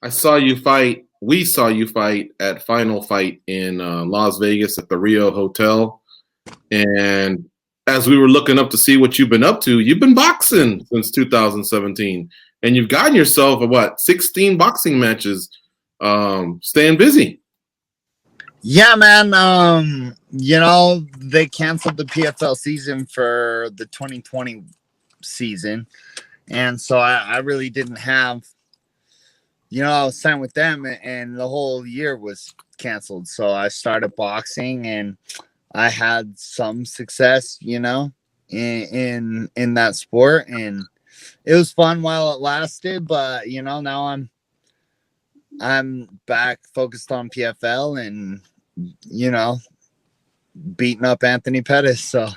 I saw you fight. We saw you fight at Final Fight in Las Vegas at the Rio Hotel. And as we were looking up to see what you've been up to, you've been boxing since 2017. And you've gotten yourself, 16 boxing matches, staying busy. Yeah, man. They canceled the PFL season for the 2020 season. And so I really didn't have, I was signed with them and the whole year was canceled. So I started boxing and I had some success, in that sport. And it was fun while it lasted. But, now I'm back focused on PFL and, beating up Anthony Pettis. So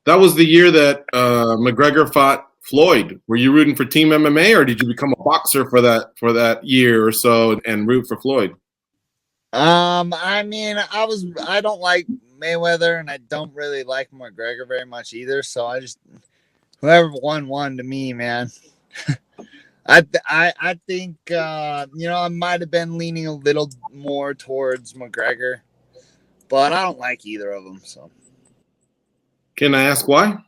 that was the year that McGregor fought Floyd. Were you rooting for Team MMA, or did you become a boxer for that year or so and root for Floyd? I don't like Mayweather and I don't really like McGregor very much either. So I just, whoever won to me, man. I think I might have been leaning a little more towards McGregor, but I don't like either of them. So, can I ask why?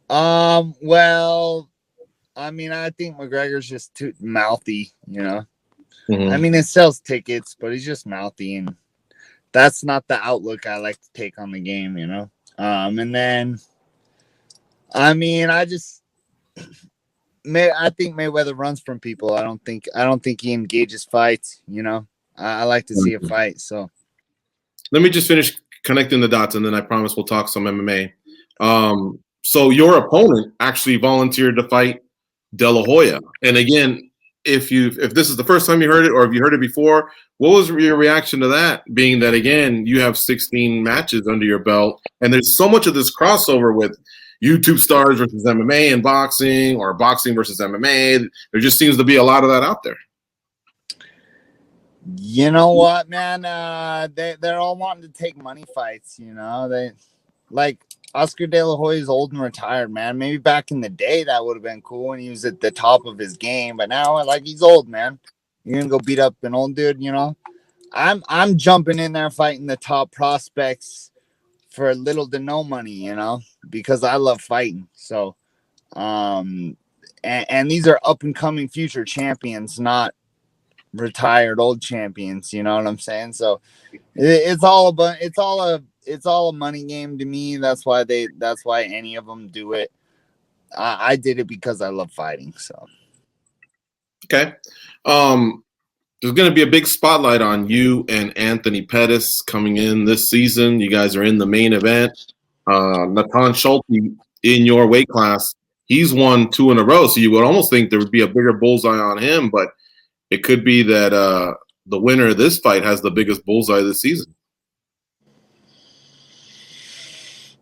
Well, I think McGregor's just too mouthy. Mm-hmm. It sells tickets, but he's just mouthy, and that's not the outlook I like to take on the game. And then, I think Mayweather runs from people. I don't think he engages fights. I like to see a fight. So let me just finish connecting the dots, and then I promise we'll talk some MMA. So your opponent actually volunteered to fight De La Hoya, and again, if this is the first time you heard it, or if you heard it before, what was your reaction to that? Being that again, you have 16 matches under your belt, and there's so much of this crossover with YouTube stars versus MMA and boxing, or boxing versus MMA. There just seems to be a lot of that out there. You know what, man? They're all wanting to take money fights. They like Oscar De La Hoya is old and retired, man. Maybe back in the day that would have been cool when he was at the top of his game, but now he's old, man. You're gonna go beat up an old dude, I'm jumping in there fighting the top prospects for little to no money, because I love fighting. So, and these are up and coming future champions, not retired old champions. You know what I'm saying? So it's all a money game to me. That's why any of them do it. I did it because I love fighting. So, okay. There's going to be a big spotlight on you and Anthony Pettis coming in this season. You guys are in the main event. Natan Schulte in your weight class, he's won 2 in a row, so you would almost think there would be a bigger bullseye on him, but it could be that the winner of this fight has the biggest bullseye this season.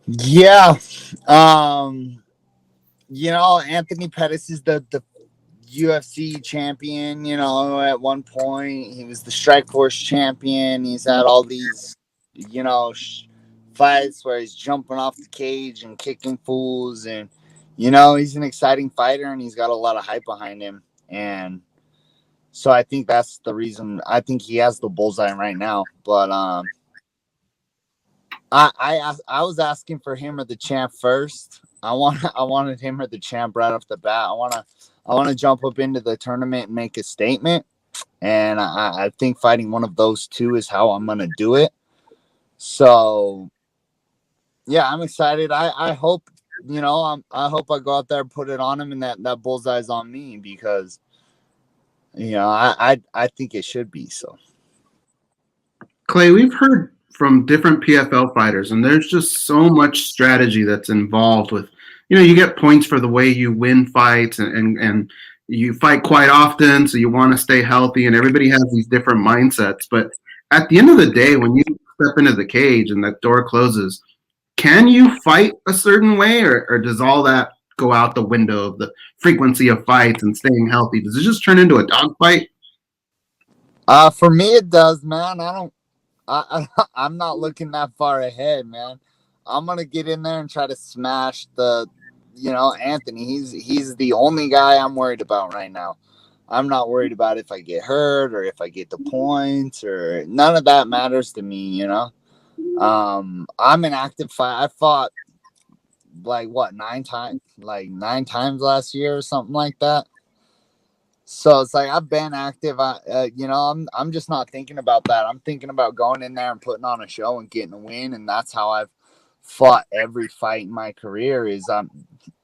Yeah. Anthony Pettis is the UFC champion. At one point he was the Strikeforce champion. He's had all these, fights where he's jumping off the cage and kicking fools, and he's an exciting fighter and he's got a lot of hype behind him. And so I think that's the reason. I think he has the bullseye right now. But I was asking for him or the champ first. I wanted him or the champ right off the bat. I want to jump up into the tournament and make a statement. And I think fighting one of those two is how I'm gonna do it. So yeah, I'm excited. I hope I hope I go out there and put it on him, and that bullseye's on me, because I think it should be so. Clay, we've heard from different PFL fighters, and there's just so much strategy that's involved with, you get points for the way you win fights, and you fight quite often, so you want to stay healthy, and everybody has these different mindsets. But at the end of the day, when you step into the cage and that door closes, can you fight a certain way, or does all that go out the window of the frequency of fights and staying healthy? Does it just turn into a dogfight? For me, it does, man. I'm not looking that far ahead, man. I'm gonna get in there and try to smash Anthony. He's the only guy I'm worried about right now. I'm not worried about if I get hurt or if I get the points, or none of that matters to me, you know. I'm an active fight. I fought like what, 9 times, like 9 times last year or something like that. So it's like I've been active. I'm just not thinking about that. I'm thinking about going in there and putting on a show and getting a win, and that's how I've fought every fight in my career.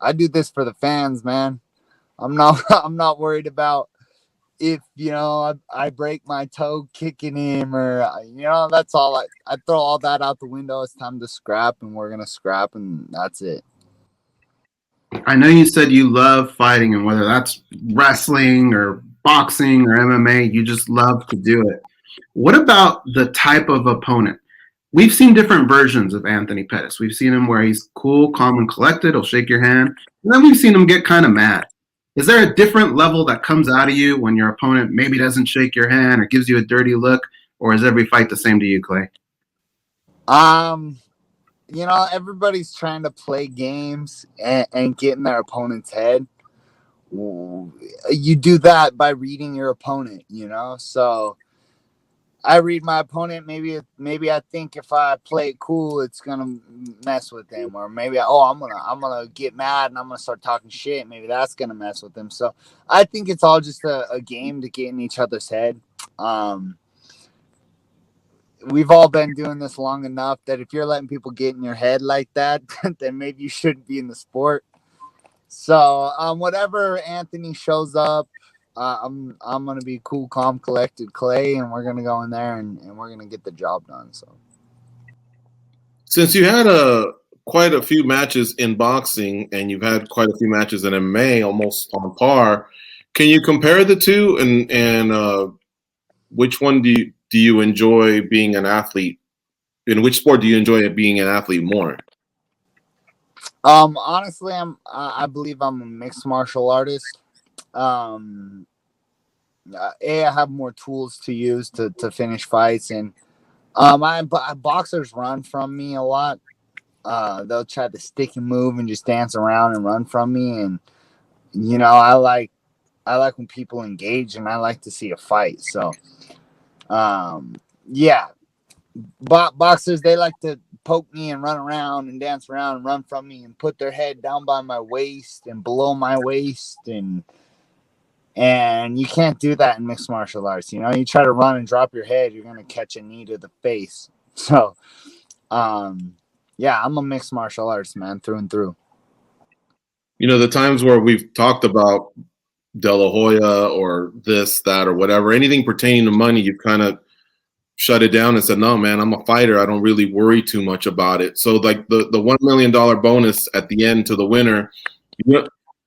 I do this for the fans, man. I'm not I'm not worried about if I break my toe kicking him, or that's all. I throw all that out the window. It's time to scrap, and we're gonna scrap, and that's it. I know you said you love fighting, and whether that's wrestling or boxing or MMA, you just love to do it. What about the type of opponent? We've seen different versions of Anthony Pettis. We've seen him where he's cool, calm, and collected. He'll shake your hand. And then we've seen him get kind of mad. Is there a different level that comes out of you when your opponent maybe doesn't shake your hand or gives you a dirty look? Or is every fight the same to you, Clay? Everybody's trying to play games and get in their opponent's head. You do that by reading your opponent, so I read my opponent. Maybe I think if I play it cool, it's gonna mess with him, or maybe I'm gonna get mad and I'm gonna start talking shit. Maybe that's gonna mess with him. So I think it's all just a game to get in each other's head. We've all been doing this long enough that if you're letting people get in your head like that, then maybe you shouldn't be in the sport. So whatever Anthony shows up, I'm gonna be cool, calm, collected, Clay, and we're gonna go in there and we're gonna get the job done. So Since you had quite a few matches in boxing and you've had quite a few matches in MMA, almost on par, can you compare the two, and which one do you enjoy being an athlete? In which sport do you enjoy being an athlete more? Honestly, I believe I'm a mixed martial artist. I have more tools to use to finish fights, and boxers run from me a lot. They'll try to stick and move and just dance around and run from me, and I like when people engage, and I like to see a fight. So yeah, boxers, they like to poke me and run around and dance around and run from me and put their head down by my waist and below my waist, and you can't do that in mixed martial arts. You try to run and drop your head, you're gonna catch a knee to the face. So yeah, I'm a mixed martial arts man through and through. The times where we've talked about De La Hoya or this, that, or whatever, anything pertaining to money, you've kind of shut it down and said, no, man, I'm a fighter. I don't really worry too much about it. So like the $1 million bonus at the end to the winner,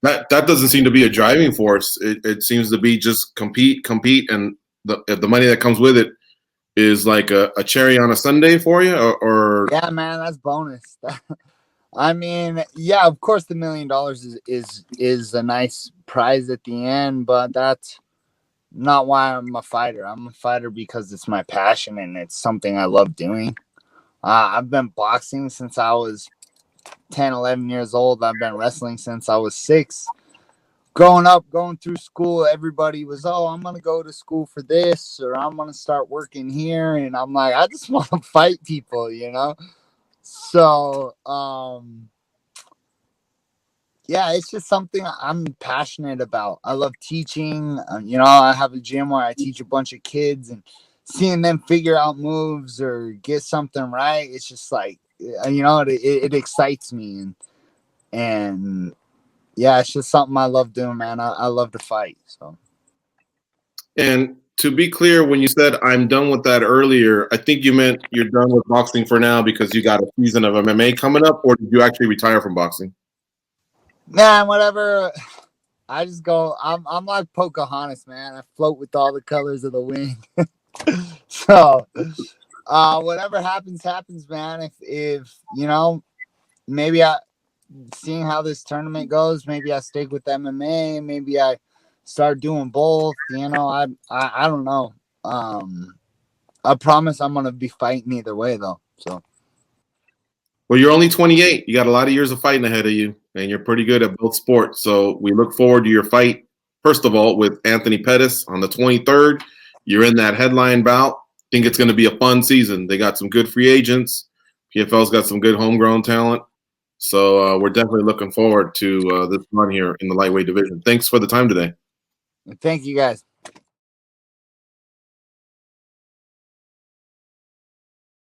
that doesn't seem to be a driving force. It seems to be just compete, and the money that comes with it is like a cherry on a sundae for you, or yeah, man, that's bonus. I mean, yeah, of course the $1 million is a nice prize at the end, but that's not why I'm a fighter. I'm a fighter because it's my passion and it's something I love doing. I've been boxing since I was 10, 11 years old. I've been wrestling since I was 6. Growing up, going through school, everybody was, I'm going to go to school for this, or I'm going to start working here. And I'm like, I just want to fight people, So, yeah, it's just something I'm passionate about. I love teaching. I have a gym where I teach a bunch of kids, and seeing them figure out moves or get something right, it's just like, it excites me. And yeah, it's just something I love doing, man. I love to fight. So. And to be clear, when you said I'm done with that earlier, I think you meant you're done with boxing for now because you got a season of MMA coming up, or did you actually retire from boxing? Man, whatever. I just go. I'm like Pocahontas, man. I float with all the colors of the wing. So, whatever happens, man. If maybe seeing how this tournament goes, maybe I stick with MMA. Maybe I start doing both. I don't know. I promise I'm gonna be fighting either way, though. So. Well, you're only 28. You got a lot of years of fighting ahead of you, and you're pretty good at both sports. So we look forward to your fight first of all, with Anthony Pettis on the 23rd. You're in that headline bout. Think it's going to be a fun season. They got some good free agents. PFL's got some good homegrown talent. So we're definitely looking forward to this run here in the lightweight division. Thanks for the time today. Thank you, guys.